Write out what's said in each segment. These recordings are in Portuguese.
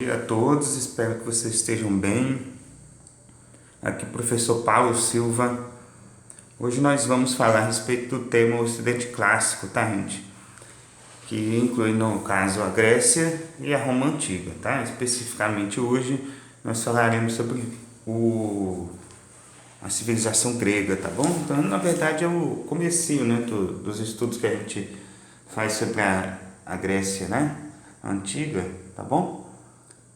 Bom dia a todos, espero que vocês estejam bem. Aqui o professor Paulo Silva. Hoje nós vamos falar a respeito do tema Ocidente Clássico, tá, gente? Que inclui, no caso, a Grécia e a Roma Antiga, tá? Especificamente hoje nós falaremos sobre a civilização grega, tá bom? Então, na verdade, é o comecinho, né, dos estudos que a gente faz sobre a Grécia, né? Antiga, tá bom?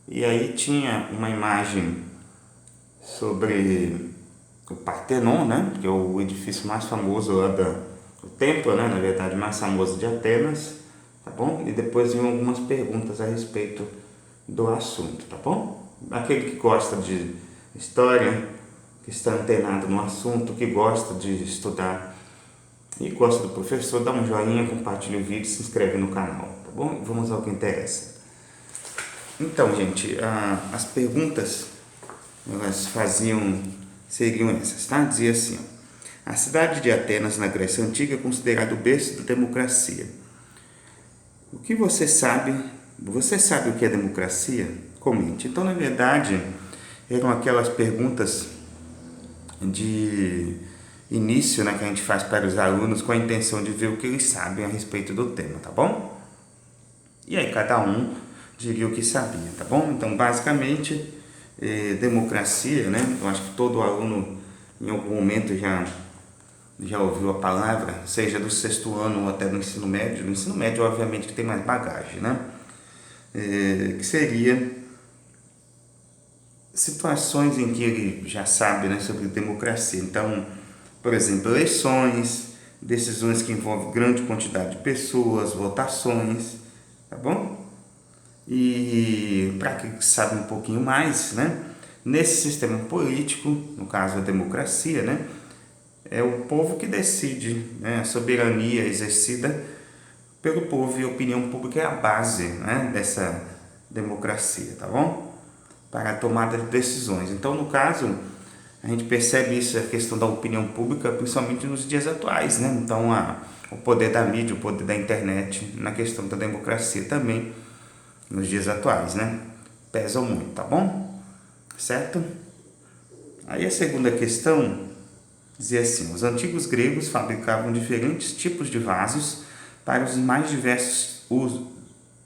E aí tinha uma imagem sobre o Partenon, né, que é o edifício mais famoso lá o templo, né, na verdade, mais famoso de Atenas, tá bom? E depois vinham algumas perguntas a respeito do assunto, tá bom? Aquele que gosta de história, que está antenado no assunto, que gosta de estudar e gosta do professor, dá um joinha, compartilha o vídeo, se inscreve no canal, tá bom? Vamos ao que interessa. Então, gente, as perguntas, elas seriam essas, tá? Dizia assim, ó, a cidade de Atenas, na Grécia Antiga, é considerada o berço da democracia. O que você sabe o que é democracia? Comente. Então, na verdade, eram aquelas perguntas de início, né, que a gente faz para os alunos com a intenção de ver o que eles sabem a respeito do tema, tá bom? E aí cada um diria o que sabia, tá bom? Então, basicamente, democracia, né? Eu acho que todo aluno em algum momento já ouviu a palavra, seja do sexto ano ou até do ensino médio. No ensino médio, obviamente, que tem mais bagagem, né? Que seria situações em que ele já sabe, né, sobre democracia. Então, por exemplo, eleições, decisões que envolvem grande quantidade de pessoas, votações, tá bom? E para quem sabe um pouquinho mais, né? Nesse sistema político, no caso a democracia, né? É o povo que decide, né? A soberania exercida pelo povo e a opinião pública é a base, né, dessa democracia, tá bom? Para a tomada de decisões. Então, no caso, a gente percebe isso, a questão da opinião pública, principalmente nos dias atuais, né? Então, o poder da mídia, o poder da internet na questão da democracia também, nos dias atuais, né? Pesam muito, tá bom? Certo? Aí a segunda questão dizia assim, os antigos gregos fabricavam diferentes tipos de vasos para os mais diversos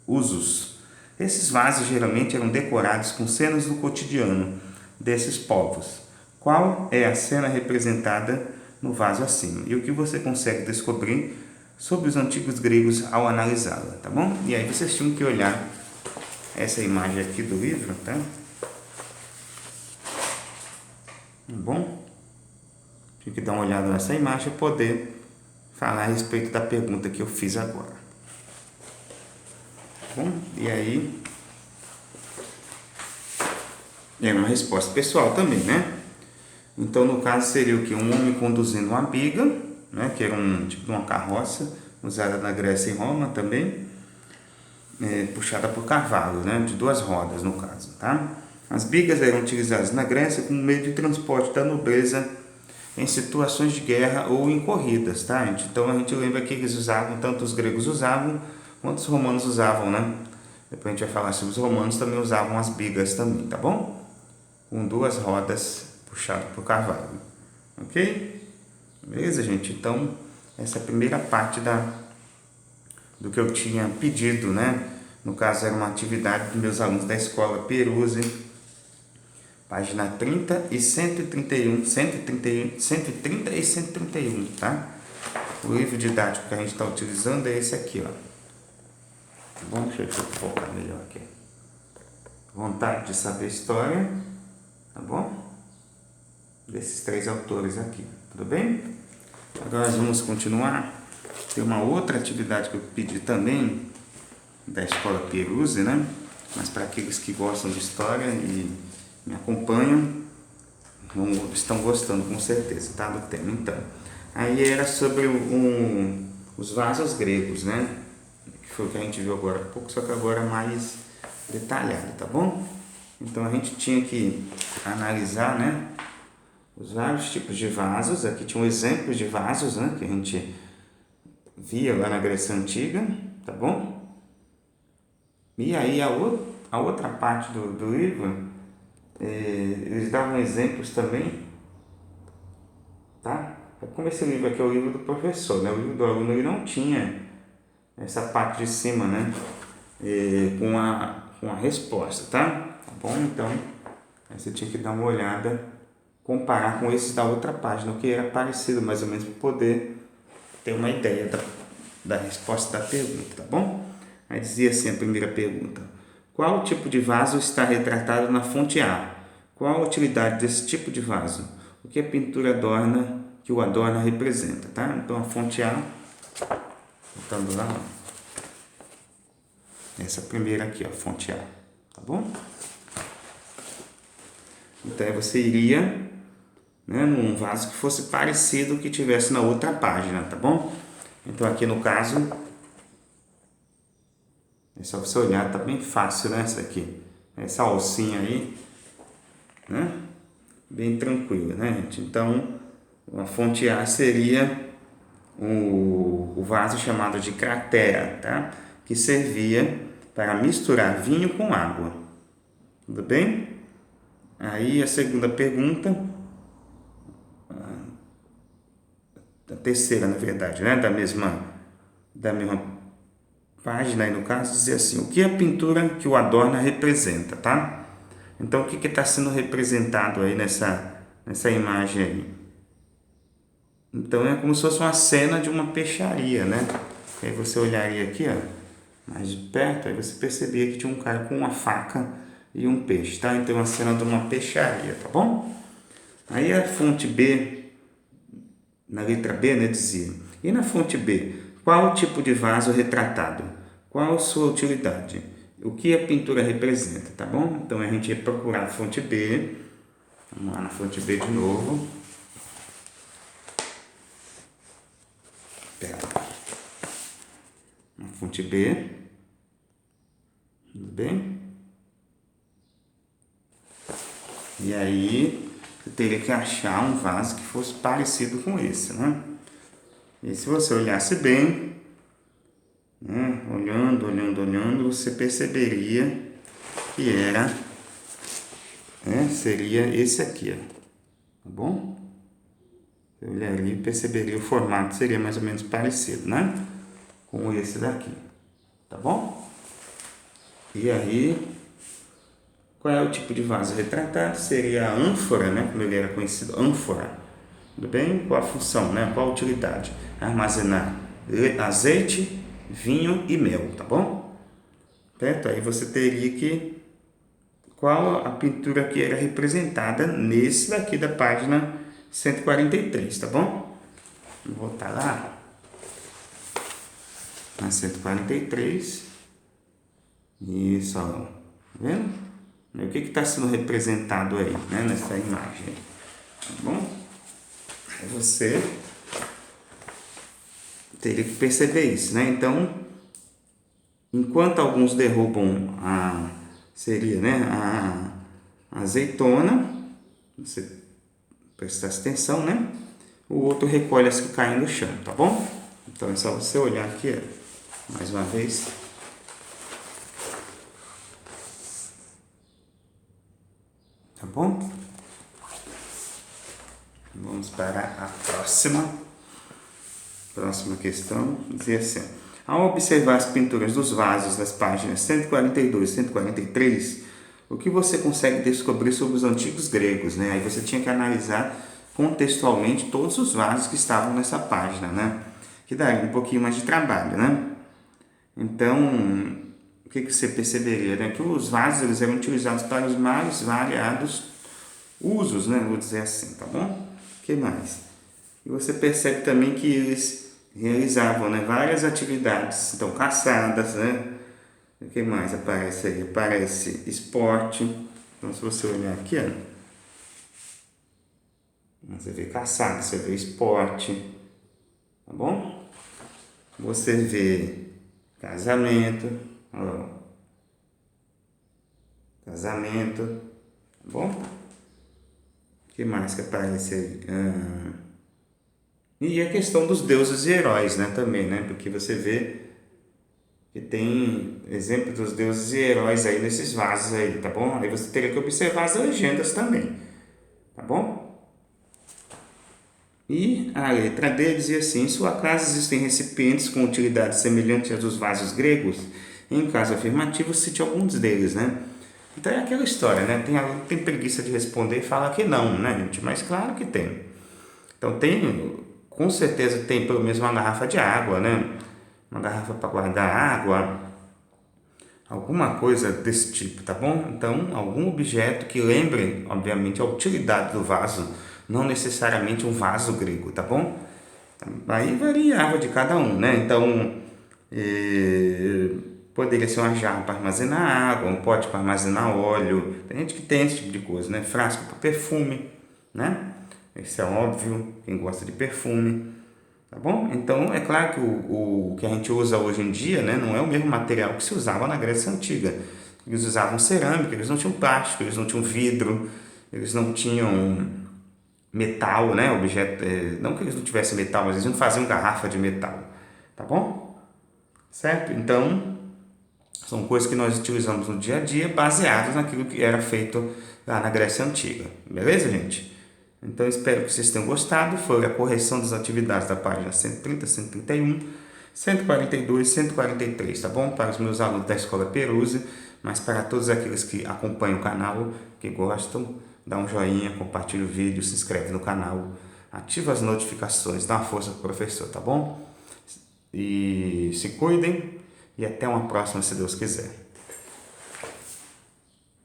usos. Esses vasos geralmente eram decorados com cenas do cotidiano desses povos. Qual é a cena representada no vaso acima? E o que você consegue descobrir sobre os antigos gregos ao analisá-la, tá bom? E aí vocês tinham que olhar essa imagem aqui do livro, tá? Bom? Tinha que dar uma olhada nessa imagem para poder falar a respeito da pergunta que eu fiz agora. Bom, e aí é uma resposta pessoal também, né? Então, no caso, seria o que? Um homem conduzindo uma biga, né? Que era um tipo de uma carroça, usada na Grécia e Roma também, puxada por cavalo, né? De duas rodas, no caso, tá? As bigas eram utilizadas na Grécia como meio de transporte da nobreza em situações de guerra ou em corridas, tá, gente? Então, a gente lembra que eles usavam, tanto os gregos usavam, quanto os romanos usavam, né? Depois a gente vai falar sobre os romanos também usavam as bigas também, tá bom? Com duas rodas puxado por cavalo, ok? Beleza, gente? Então, essa é a primeira parte do que eu tinha pedido, né? No caso, era uma atividade dos meus alunos da escola Peruzzi, página 30 e 131, 130 e 131, tá? O livro didático que a gente está utilizando é esse aqui, ó. Bom, deixa eu focar melhor aqui. Vontade de saber história, tá bom? Desses três autores aqui, tudo bem? Agora nós vamos continuar. Tem uma outra atividade que eu pedi também da escola Peruzzi, né? Mas para aqueles que gostam de história e me acompanham, estão gostando com certeza, tá? Do tema. Então, aí era sobre os vasos gregos, né? Que foi o que a gente viu agora há pouco, só que agora mais detalhado, tá bom? Então a gente tinha que analisar, né, os vários tipos de vasos. Aqui tinha um exemplo de vasos, né, que a gente via lá na Grécia Antiga, tá bom? E aí a outra a outra parte do livro, eles davam exemplos também, tá? Como esse livro aqui é o livro do professor, né? O livro do aluno ele não tinha essa parte de cima, né? Com a resposta, tá bom? Então, aí você tinha que dar uma olhada, comparar com esse da outra página, o que era parecido mais ou menos, para poder ter uma ideia da resposta da pergunta, tá bom? Aí dizia assim a primeira pergunta: qual tipo de vaso está retratado na fonte A? Qual a utilidade desse tipo de vaso? O que a pintura que o adorna representa, tá? Então a fonte A, voltando lá, essa primeira aqui, ó, fonte A, tá bom? Então aí você iria, né, num vaso que fosse parecido com o que tivesse na outra página, tá bom? Então aqui no caso, é só você olhar, tá bem fácil, né, essa aqui. Essa alcinha aí, né? Bem tranquila, né, gente? Então, a fonte A seria o vaso chamado de cratera, tá? Que servia para misturar vinho com água. Tudo bem? Aí a segunda pergunta, a terceira, na verdade, né? Da mesma página, aí no caso, dizia assim: o que a pintura que o adorna representa, tá? Então, o que está sendo representado aí nessa imagem aí? Então, é como se fosse uma cena de uma peixaria, né? Aí você olharia aqui, ó, mais de perto, aí você percebia que tinha um cara com uma faca e um peixe, tá? Então, é uma cena de uma peixaria, tá bom? Aí a fonte B, na letra B, né, dizia: e na fonte B, qual o tipo de vaso retratado? Qual a sua utilidade? O que a pintura representa, tá bom? Então a gente ia procurar a fonte B. Vamos lá na fonte B de novo. Pera. Na fonte B. Tudo bem? E aí você teria que achar um vaso que fosse parecido com esse, né? E se você olhasse bem, né, olhando, você perceberia que seria esse aqui, ó, tá bom? Eu olharia e perceberia o formato seria mais ou menos parecido, né? Com esse daqui, tá bom? E aí, qual é o tipo de vaso retratado? Seria a ânfora, né? Como ele era conhecido, ânfora. Tudo bem? Qual a função, né? Qual a utilidade? Armazenar azeite, vinho e mel, tá bom? Certo? Aí você teria que... Qual a pintura que era representada nesse daqui da página 143, tá bom? Vou voltar lá. Na 143. Isso, ó. Tá vendo? O que está sendo representado aí, né? Nessa imagem. Tá bom? Aí você teria que perceber isso, né? Então, enquanto alguns derrubam seria, né, a azeitona, você prestasse atenção, né? O outro recolhe as que caem no chão, tá bom? Então é só você olhar aqui, ó, mais uma vez. Tá bom? Vamos para a próxima questão. Diz assim: ao observar as pinturas dos vasos das páginas 142 e 143, o que você consegue descobrir sobre os antigos gregos, né? Aí você tinha que analisar contextualmente todos os vasos que estavam nessa página, né? Que daria um pouquinho mais de trabalho, né? Então, o que você perceberia, né? Que os vasos eles eram utilizados para os mais variados usos, né? Vou dizer assim, tá bom? O que mais? E você percebe também que eles realizavam, né, várias atividades, então caçadas, né? O que mais aparece aí? Aparece esporte. Então, se você olhar aqui, ó, você vê caçada, você vê esporte, tá bom? Você vê casamento, ó, casamento, tá bom? O que mais que aparece aí? E a questão dos deuses e heróis, né, também, né? Porque você vê que tem exemplo dos deuses e heróis aí nesses vasos aí, tá bom? Aí você teria que observar as legendas também, tá bom? E a letra D dizia assim: em sua casa existem recipientes com utilidade semelhante às dos vasos gregos? Em caso afirmativo, cite alguns deles, né? Então é aquela história, né? Tem aluno que tem preguiça de responder e fala que não, né, gente? Mas claro que tem. Então tem, com certeza tem pelo menos uma garrafa de água, né? Uma garrafa para guardar água, alguma coisa desse tipo, tá bom? Então, algum objeto que lembre, obviamente, a utilidade do vaso, não necessariamente um vaso grego, tá bom? Aí variava de cada um, né? Então, eh, poderia ser uma jarra para armazenar água, um pote para armazenar óleo. Tem gente que tem esse tipo de coisa, né? Frasco para perfume, né? Isso é óbvio, quem gosta de perfume. Tá bom? Então, é claro que o que a gente usa hoje em dia, né, não é o mesmo material que se usava na Grécia Antiga. Eles usavam cerâmica, eles não tinham plástico, eles não tinham vidro, eles não tinham metal, né, objeto, não que eles não tivessem metal, mas eles não faziam garrafa de metal, tá bom? Certo? Então, são coisas que nós utilizamos no dia a dia baseadas naquilo que era feito lá na Grécia Antiga. Beleza, gente? Então, espero que vocês tenham gostado. Foi a correção das atividades da página 130, 131, 142, 143, tá bom? Para os meus alunos da Escola Peruse, mas para todos aqueles que acompanham o canal, que gostam, dá um joinha, compartilha o vídeo, se inscreve no canal, ativa as notificações, dá uma força pro professor, tá bom? E se cuidem e até uma próxima, se Deus quiser.